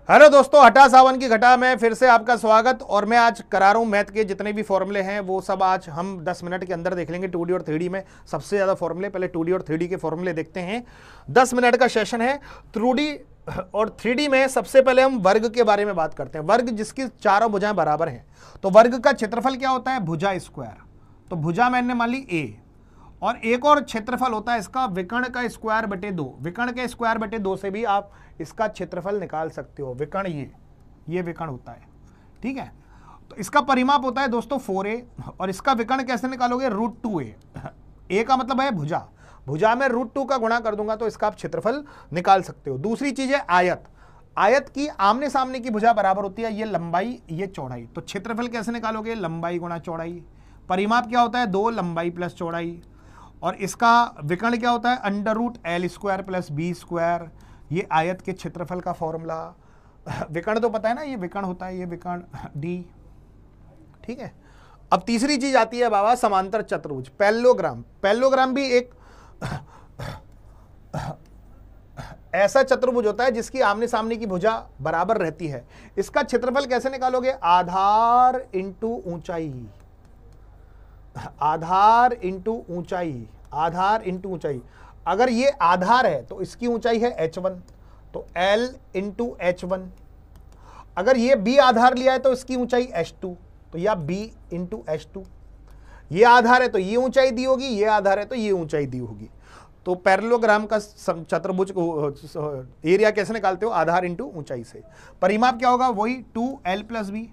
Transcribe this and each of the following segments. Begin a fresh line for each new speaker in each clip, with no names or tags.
Hello दोस्तों, हटा सावन की घटा में फिर से आपका स्वागत। और मैं आज करा रहा हूँ मैथ के जितने भी फॉर्मूले हैं वो सब आज हम 10 मिनट के अंदर देख लेंगे। 2D और 3D में सबसे ज़्यादा फॉर्मूले, पहले 2D और 3D के फॉर्मूले देखते हैं। 10 मिनट का सेशन है। 2D और 3D में सबसे पहले हम वर्ग के बारे में बात करते हैं। वर्ग जिसकी चारों भुजाएं बराबर हैं, तो वर्ग का क्षेत्रफल क्या होता है? भुजा स्क्वायर। तो भुजा मैंने मान ली ए, और एक और क्षेत्रफल होता है इसका विकर्ण का स्क्वायर बटे 2। विकर्ण के स्क्वायर बटे 2 से भी आप इसका क्षेत्रफल निकाल सकते हो। विकर्ण ये विकर्ण होता है, ठीक है। तो इसका परिमाप होता है दोस्तों 4a, और इसका विकर्ण कैसे निकालोगे? √2a। ए का मतलब है भुजा, भुजा में √2 का गुणा कर दूंगा तो इसका आप क्षेत्रफल निकाल सकते हो। दूसरी चीज है आयत। आयत की आमने सामने की भुजा बराबर होती है, ये लंबाई ये चौड़ाई। तो क्षेत्रफल कैसे निकालोगे? लंबाई गुणा चौड़ाई। परिमाप क्या होता है? 2 लंबाई प्लस चौड़ाई। और इसका विकर्ण क्या होता है? √L² plus B²। ये आयत के क्षेत्रफल का फॉर्मूला। विकर्ण तो पता है ना, ये विकर्ण होता है, ये विकर्ण D, ठीक है। अब तीसरी चीज आती है बाबा समांतर चतुर्भुज, पैरेललोग्राम। पैरेललोग्राम भी एक ऐसा चतुर्भुज होता है जिसकी आमने सामने की भुजा बराबर रहती है। इसका क्षेत्रफल कैसे निकालोगे? आधार इंटू ऊंचाई। आधार इंटू ऊंचाई, आधार इंटू ऊंचाई। अगर ये आधार है तो इसकी ऊंचाई है h1, तो L इंटू h1। अगर ये B आधार लिया है तो इसकी ऊंचाई h2, तो या B इंटू h2। ये आधार है तो ये ऊंचाई दी होगी, ये आधार है तो ये ऊंचाई दी होगी। तो पैरेललोग्राम का चतुर्भुज एरिया कैसे निकालते हो? आधार इंटू ऊंचाई से। परिमाप क्या होगा? वही 2L प्लस B।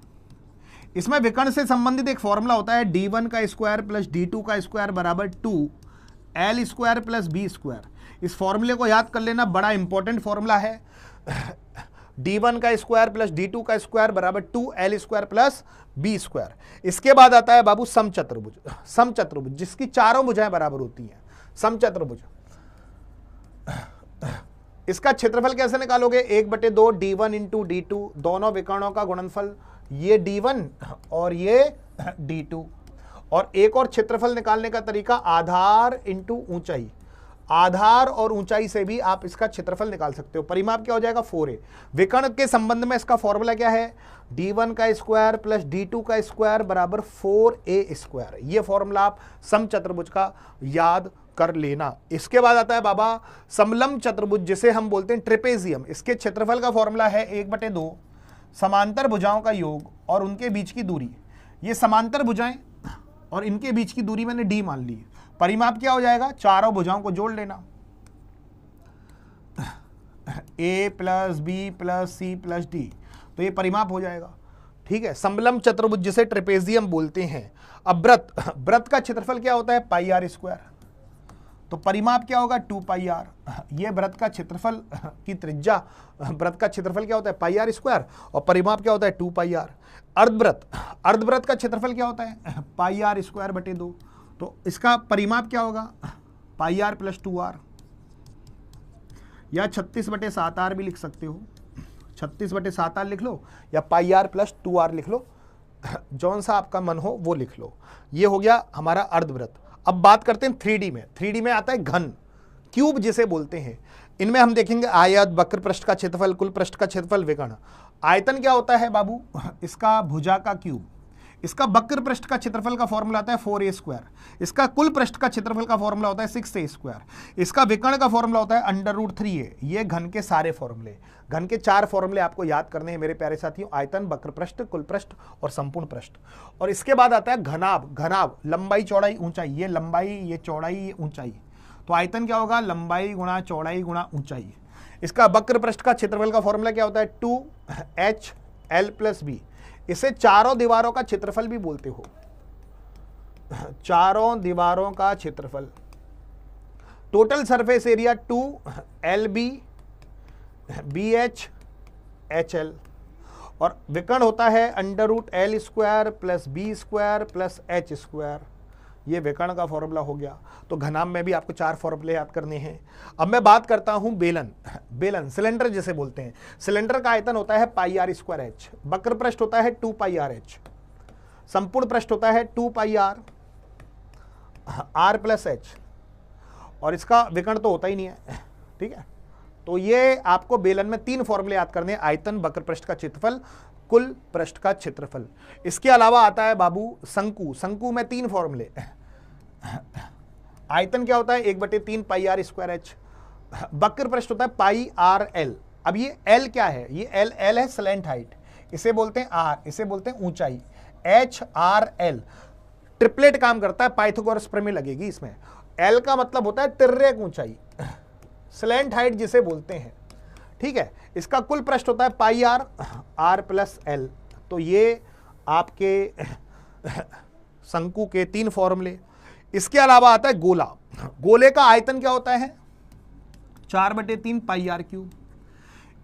इसमें विकर्ण से संबंधित एक फॉर्मूला होता है d1 का स्क्वायर प्लस d2 का स्क्वायर बराबर 2L² प्लस B²। इस फॉर्मूले को याद कर लेना, बड़ा इंपॉर्टेंट फॉर्मूला है। d1 का स्क्वायर प्लस d2 का स्क्वायर बराबर 2L² प्लस B²। इसके बाद आता है बाबू समचतुर्भुज। समचतुर्भुज जिसकी चारों भुजाएं बराबर होती हैं, समचतुर्भुज। इसका क्षेत्रफल कैसे निकालोगे? 1/2 d1 इंटू d2, दोनों विकर्णों का गुणनफल, ये d1 और ये d2। और एक और क्षेत्रफल निकालने का तरीका आधार इंटू ऊंचाई। आधार और ऊंचाई से भी आप इसका क्षेत्रफल निकाल सकते हो। परिमाप क्या हो जाएगा? 4a। विकर्ण के संबंध में इसका फॉर्मूला क्या है? d1 का स्क्वायर प्लस d2 का स्क्वायर बराबर 4a²। ये फॉर्मूला आप समचतुर्भुज का याद कर लेना। इसके बाद आता है बाबा समलंब चतुर्भुज, जिसे हम बोलते हैं ट्रेपेजियम। इसके क्षेत्रफल का फॉर्मूला है 1/2 समांतर भुजाओं का योग और उनके बीच की दूरी। ये समांतर भुजाएं और इनके बीच की दूरी मैंने d मान ली। परिमाप क्या हो जाएगा? चारों भुजाओं को जोड़ लेना, a plus B plus C plus D, तो ये परिमाप हो जाएगा, ठीक है। समलंब चतुर्भुज जिसे ट्रेपेजियम बोलते हैं। अब वृत्त का क्षेत्रफल क्या होता है? πr²। तो परिमाप क्या होगा? 2πr। ये वृत्त का क्षेत्रफल की त्रिज्या, वृत्त का क्षेत्रफल क्या होता है? πr², और परिमाप क्या होता है? 2πr। अर्धवृत्त का क्षेत्रफल क्या होता है? πr² बटे 2। तो इसका परिमाप क्या होगा? πr प्लस 2r, या 36/7r भी लिख सकते हो। 36/7r लिख लो, या πr प्लस 2r लिख लो, जौन सा आपका मन हो वो लिख लो। ये हो गया हमारा अर्धवृत्त। अब बात करते हैं 3D में। 3D में आता है घन, क्यूब जिसे बोलते हैं। इनमें हम देखेंगे आयत, वक्र पृष्ठ का क्षेत्रफल, कुल पृष्ठ का क्षेत्रफल, विकर्ण। आयतन क्या होता है बाबू? इसका भुजा का क्यूब। इसका वक्र पृष्ठ का क्षेत्रफल का फॉर्मूला आता है 4a²। इसका कुल पृष्ठ का क्षेत्रफल का फॉर्मूला होता है 6a²। इसका विकर्ण का फॉर्मूला होता है √3a। ये घन के सारे फॉर्मूले, घन के 4 फॉर्मूले आपको याद करने हैं मेरे प्यारे साथियों। आयतन, वक्र पृष्ठ, कुल पृष्ठ और संपूर्ण पृष्ठ। और इसके बाद आता है घनाभ। घनाभ लंबाई चौड़ाई ऊंचाई, ये लंबाई ये चौड़ाई ये ऊंचाई। तो आयतन क्या होगा? लंबाई गुणा चौड़ाई गुणा ऊंचाई। इसका वक्र पृष्ठ का क्षेत्रफल का फॉर्मूला क्या होता है? 2HL plus B। इसे चारों दीवारों का क्षेत्रफल भी बोलते हो, चारों दीवारों का क्षेत्रफल। Total surface area 2LB BH HL। और विकर्ण होता है √L² plus B² plus H²। ये विकर्ण का फॉर्मूला हो गया। तो घनाभ में भी आपको 4 फॉर्मूले याद करने हैं। अब मैं बात करता हूं बेलन। बेलन सिलेंडर जिसे बोलते हैं। सिलेंडर का आयतन होता है πr²h। वक्र पृष्ठ होता है 2πrh। संपूर्ण पृष्ठ होता है 2πr r प्लस h। और इसका विकर्ण तो होता ही नहीं है, ठीक है। तो ये आपको बेलन में 3 फॉर्मूले याद करने हैं, आयतन, वक्र पृष्ठ का क्षेत्रफल, कुल पृष्ठ का क्षेत्रफल। इसके अलावा आता है बाबू शंकु। शंकु में 3 फॉर्मूले। आयतन क्या होता है 1/3 पाई आर स्क्वायर एच। वक्र पृष्ठ होता है पाई आर एल। अब ये एल क्या है, ये एल है स्लैंट हाइट, इसे बोलते हैं आर, इसे बोलते हैं ऊंचाई, एच आर एल। ट्रिपलेट काम करता है, पाइथागोरस प्रमेय लगेगी इसमें। एल का मतलब होता है तिर्यक ऊंचाई, स्लैंट हाइट जिसे बोलते हैं, ठीक है। इसका कुल पृष्ठ होता है पाई आर, आर प्लस एल। तो ये आपके शंकु के 3 फॉर्मूले। इसके अलावा आता है गोला। गोले का आयतन क्या होता है 4/3 पाई आर क्यूब।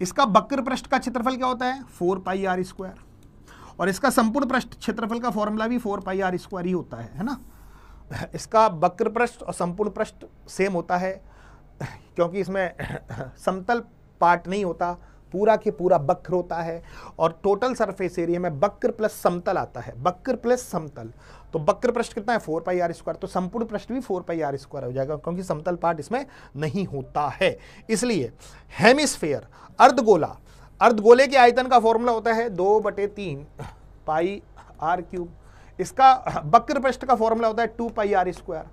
इसका वक्र पृष्ठ का क्षेत्रफल क्या होता है 4 पाई आर स्क्वायर। और इसका संपूर्ण पृष्ठ क्षेत्रफल का फॉर्मूला भी 4 पाई आर स्क्वायर ही होता है ना। इसका वक्र पृष्ठ और संपूर्ण पृष्ठ सेम होता है, क्योंकि इसमें समतल पार्ट नहीं होता, पूरा के पूरा वक्र होता है। और टोटल सरफेस एरिया में वक्र प्लस समतल आता है, वक्र प्लस समतल। तो वक्र पृष्ठ कितना है 4 पाई आर स्क्वायर, तो संपूर्ण पृष्ठ भी 4 पाई आर स्क्वायर हो जाएगा, क्योंकि समतल पार्ट इसमें नहीं होता है। इसलिए हेमिस्फेयर, अर्धगोला, अर्धगोले के आयतन का फॉर्मूला होता है 2/3 पाई आर क्यूब। इसका वक्र पृष्ठ का फॉर्मूला होता है 2 पाई आर स्क्वायर,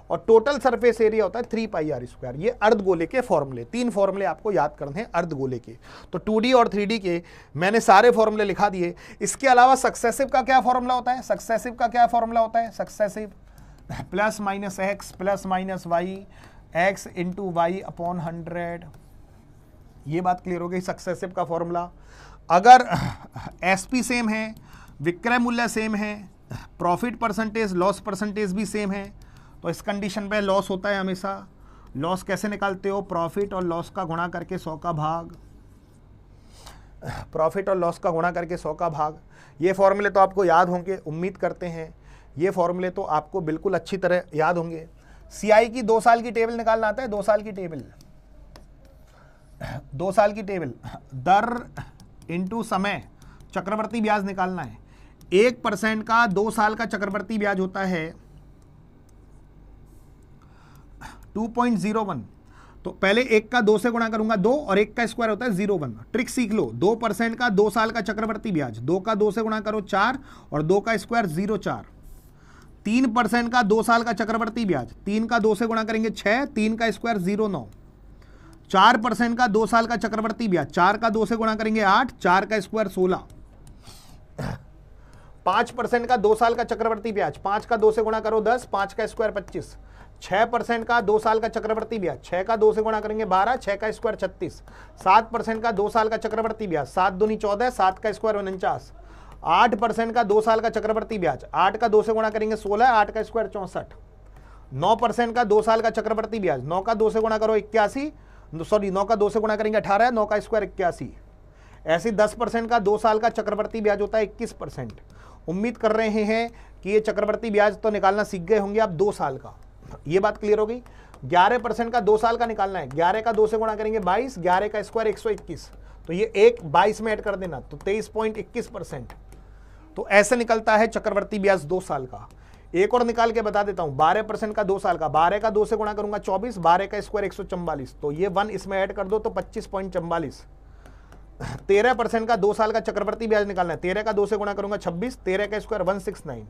और टोटल सरफेस एरिया होता है 3 पाई आर स्क्वायर। ये अर्धगोले के फॉर्मूले, 3 फॉर्मूले आपको याद करने हैं अर्धगोले के। तो 2D और 3D के मैंने सारे फॉर्मूले लिखा दिए। इसके अलावा सक्सेसिव का क्या फॉर्मूला होता है, सक्सेसिव का क्या फॉर्मूला होता है, successive plus minus X plus minus Y, X into Y upon 100। ये बात क्लियर हो गई, सक्सेसिव का फॉर्मूला। अगर एसपी सेम है, विक्रय मूल्य सेम है, प्रॉफिट परसेंटेज, लॉस परसेंटेज भी सेम है, तो इस कंडीशन पे लॉस होता है हमेशा। लॉस कैसे निकालते हो, प्रॉफिट और लॉस का गुणा करके 100 का भाग, प्रॉफिट और लॉस का गुणा करके 100 का भाग। ये फॉर्मूले तो आपको याद होंगे, उम्मीद करते हैं ये फॉर्मूले तो आपको बिल्कुल अच्छी तरह याद होंगे। सीआई की 2 साल की टेबल निकालना आता है, 2 साल की टेबल, 2 साल की टेबल, दर इंटू समय, चक्रवर्ती ब्याज निकालना है। 1% का 2 साल का चक्रवर्ती ब्याज होता है 2.01। तो पहले 1 का 2 से गुणा करूंगा 2, और 1 का स्क्वायर होता है 0.1। ट्रिक सीख लो, 2% का 2 साल का चक्रवर्ती ब्याज, 2 का 2 से गुणा करो 4, और 2 का स्क्वायर 0.4। 3% का 2 साल का चक्रवर्ती ब्याज, 3 का 2 से गुणा करेंगे 6, 3 का स्क्वायर 0.9। 4% का 2 साल का चक्रवर्ती ब्याज, 4 का 2 से गुणा करेंगे 8, 4 का स्क्वायर 16। 5% का 2 साल का चक्रवर्ती ब्याज, 5 का 2 से गुणा करो 10, 5 का स्क्वायर 25। 6% का 2 साल का चक्रवर्ती ब्याज, 6 का 2 से गुणा करेंगे 12, 6 का स्क्वायर 36। 7% का 2 साल का चक्रवर्ती ब्याज, 7 दूनी 14, 7 का स्क्वायर 49। 8% का 2 साल का चक्रवर्ती ब्याज, 8 का 2 से गुणा करेंगे 16, 8 का स्क्वायर 64। 9% का 2 साल का चक्रवर्ती ब्याज, 9 का 2 से गुणा करो 81, सॉरी 9 का 2 से गुणा करेंगे 18, 9 का स्क्वायर 81। ऐसे 10% का 2 साल का चक्रवर्ती ब्याज होता है 21%। उम्मीद कर रहे हैं कि ये चक्रवर्ती ब्याज तो निकालना सीख गए होंगे आप 2 साल का, ये बात क्लियर हो गई। 11% का 2 साल का निकालना है, 11 का 2 से गुणा करेंगे 22, 11 का स्क्वायर 121, तो ये एक 22 में ऐड कर देना, तो 23.21%। तो ऐसे निकलता है चक्रवर्ती ब्याज 2 साल का। एक और निकाल के बता देता हूं, 12% का 2 साल का, 12 का 2 से गुणा करूंगा 24, 12 का स्क्वायर 144, तो ये 1 इसमें ऐड कर दो तो 25.44। 13% का 2 साल का चक्रवर्ती ब्याज निकालना है, 13 का 2 से गुणा करूंगा 26, 13 का स्क्वायर 169,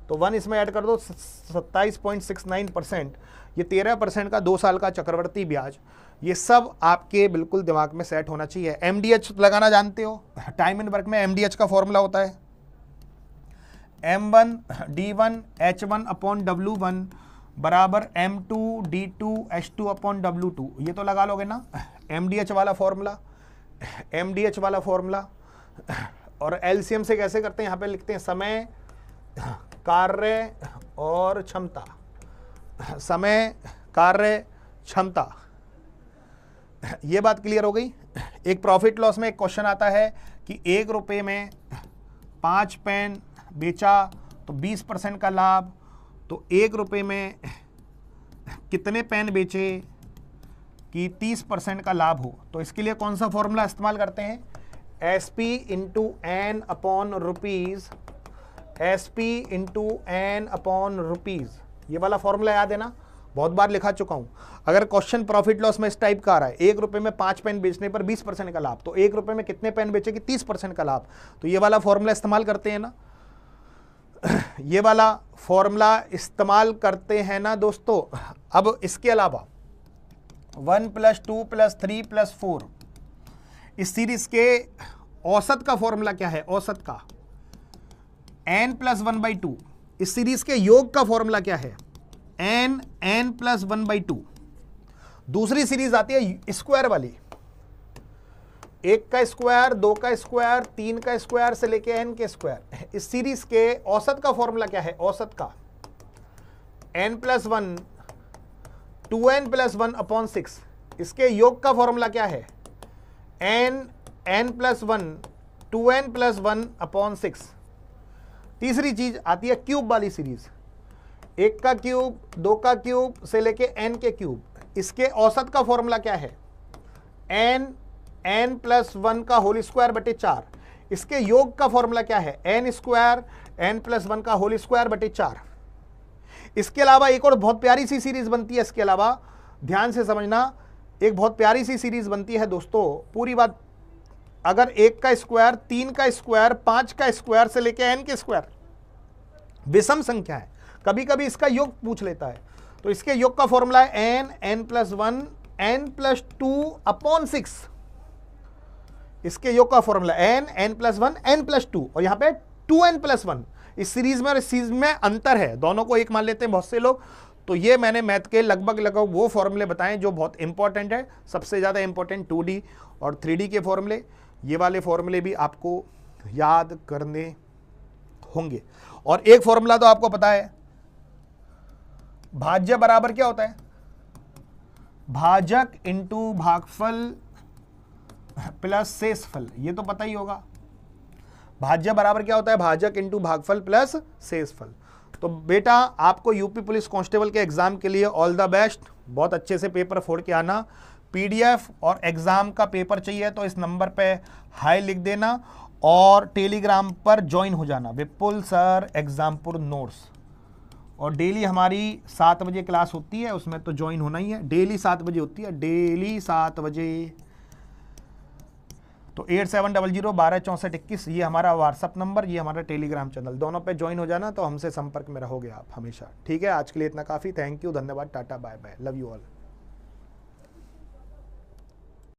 तो 1 इसमें ऐड कर दो 27.69%। ये 13% का 2 साल का चक्रवर्ती ब्याज, ये सब आपके बिल्कुल दिमाग में सेट होना चाहिए। एमडीएच लगाना जानते हो, टाइम एंड वर्क में एमडीएच का फॉर्मूला होता है M1 D1 H1 upon W1 बराबर M2 D2 H2 upon W2। ये तो लगा लोगे ना MDH वाला फॉर्मूला, MDH वाला फॉर्मूला। और एलसीएम से कैसे करते हैं, यहाँ पे लिखते हैं समय, कार्य और क्षमता, समय, कार्य, क्षमता। ये बात क्लियर हो गई। एक प्रॉफिट लॉस में एक क्वेश्चन आता है कि 1 रुपये में 5 पेन बेचा तो 20% का लाभ, तो 1 रुपये में कितने पेन बेचे कि 30% का लाभ हो। तो इसके लिए कौन सा फॉर्मूला इस्तेमाल करते हैं, SP into N upon rupees, SP into N upon rupees. ये वाला फॉर्मूला याद है ना, बहुत बार लिखा चुका हूं। अगर क्वेश्चन प्रॉफिट लॉस में इस टाइप का आ रहा है, 1 रुपए में 5 पेन बेचने पर 20% का लाभ, तो 1 रुपए में कितने पेन बेचेगी? 30% का लाभ। तो ये वाला फॉर्मूला इस्तेमाल करते हैं ना, ये वाला फॉर्मूला इस्तेमाल करते हैं ना दोस्तों। अब इसके अलावा 1 + 2 + 3 + 4, इस सीरीज के औसत का फॉर्मूला क्या है? औसत का n + 1/2। इस सीरीज के योग का फॉर्मूला क्या है? n + 1/2। दूसरी सीरीज आती है स्क्वायर वाली, 1 का स्क्वायर, 2 का स्क्वायर, 3 का स्क्वायर से लेके n के स्क्वायर। इस सीरीज के औसत का फॉर्मूला क्या है? औसत का n + 1 2n + 1/6। इसके योग का फॉर्मूला क्या है? n + 1 2n + 1/6। तीसरी चीज आती है क्यूब वाली सीरीज, 1 का क्यूब, 2 का क्यूब से लेके n के क्यूब। इसके औसत का फॉर्मूला क्या है? n + 1 का होल स्क्वायर बटे 4। इसके योग का फॉर्मूला क्या है? n² n + 1 का होल स्क्वायर बटे 4। इसके अलावा एक और बहुत प्यारी सी सीरीज बनती है, इसके अलावा ध्यान से समझना, एक बहुत प्यारी सी सीरीज बनती है दोस्तों। पूरी बात, अगर 1 का स्क्वायर, 3 का स्क्वायर, 5 का स्क्वायर से लेके n के स्क्वायर विषम संख्या है, कभी कभी इसका योग पूछ लेता है, तो इसके योग का फॉर्मूला है n + 1 n + 2/6। इसके योग का फॉर्मूला n + 1 n + 2, और यहां पे 2n + 1। इस सीरीज में और इस सीरीज में अंतर है, दोनों को एक मान लेते हैं बहुत से लोग। तो ये मैंने मैथ के लगभग वो फॉर्मूले बताएं जो बहुत इंपॉर्टेंट है। सबसे ज़्यादा इंपॉर्टेंट 2D और 3D के फॉर्मूले, ये वाले फॉर्मूले भी आपको याद करने होंगे। और एक फॉर्मूला तो आपको पता है, भाज्य बराबर क्या होता है? भाजक इंटू भागफल प्लस शेषफल, ये तो पता ही होगा। भाज्य बराबर क्या होता है? भाजक इंटू भागफल प्लस शेषफल। तो बेटा आपको यूपी पुलिस कांस्टेबल के एग्जाम के लिए ऑल द बेस्ट। बहुत अच्छे से पेपर फोड़ के आना। पीडीएफ और एग्जाम का पेपर चाहिए तो इस नंबर पे हाई लिख देना और टेलीग्राम पर ज्वाइन हो जाना, विपुल सर एग्जामपुर नोट्स। और डेली हमारी 7 बजे क्लास होती है, उसमें तो ज्वाइन होना ही है। डेली 7 बजे होती है, डेली 7 बजे। तो 8700126421 ये हमारा व्हाट्सअप नंबर, ये हमारा टेलीग्राम चैनल, दोनों पे ज्वाइन हो जाना तो हमसे संपर्क में रहोगे आप हमेशा। ठीक है, आज के लिए इतना काफ़ी। थैंक यू, धन्यवाद, tata, bye bye, love you all.